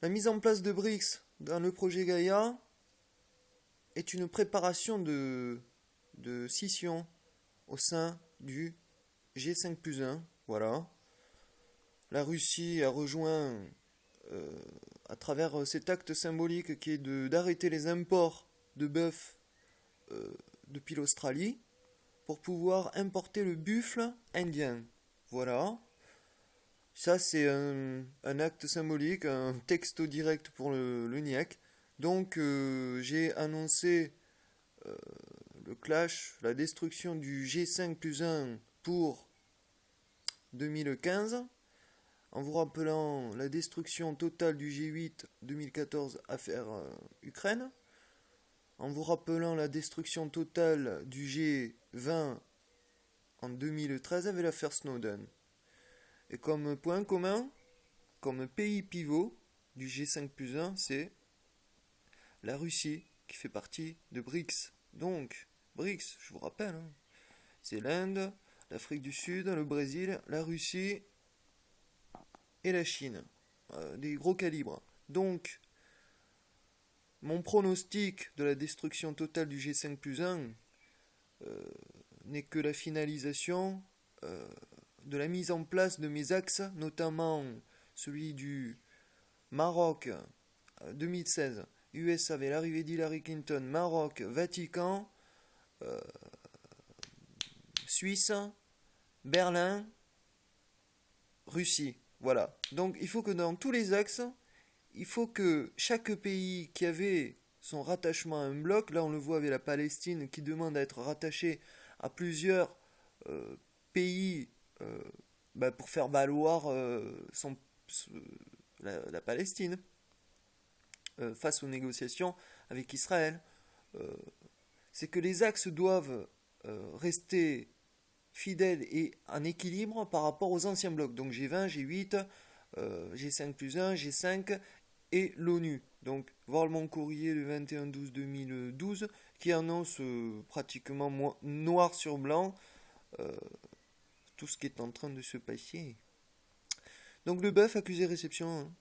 La mise en place de BRICS dans le projet Gaïa est une préparation de scission au sein du G5+1. Voilà. La Russie a rejoint à travers cet acte symbolique qui est d'arrêter les imports de bœuf depuis l'Australie pour pouvoir importer le buffle indien. Voilà. Ça, c'est un acte symbolique, un texto direct pour le NIAC. Donc, j'ai annoncé euh, le clash, la destruction du G5+1 pour 2015, en vous rappelant la destruction totale du G8 2014 affaire Ukraine, en vous rappelant la destruction totale du G20 en 2013 avec l'affaire Snowden. Et comme point commun, comme pays pivot du G5+1, c'est la Russie qui fait partie de BRICS. Donc, BRICS, je vous rappelle, hein, c'est l'Inde, l'Afrique du Sud, le Brésil, la Russie et la Chine. Des gros calibres. Donc, mon pronostic de la destruction totale du G5+1 n'est que la finalisation de la mise en place de mes axes, notamment celui du Maroc 2016, US avec l'arrivée d'Hillary Clinton, Maroc, Vatican, Suisse, Berlin, Russie. Voilà. Donc il faut que dans tous les axes, il faut que chaque pays qui avait son rattachement à un bloc, là on le voit avec la Palestine qui demande à être rattaché à plusieurs pays pour faire valoir la Palestine face aux négociations avec Israël. Euh, c'est que les axes doivent rester fidèles et en équilibre par rapport aux anciens blocs. Donc G20, G8, G5+1, G5 et l'ONU. Donc voir mon courrier le 21-12-2012 qui annonce pratiquement noir sur blanc euh, tout ce qui est en train de se passer. Donc le bœuf accusé réception, hein.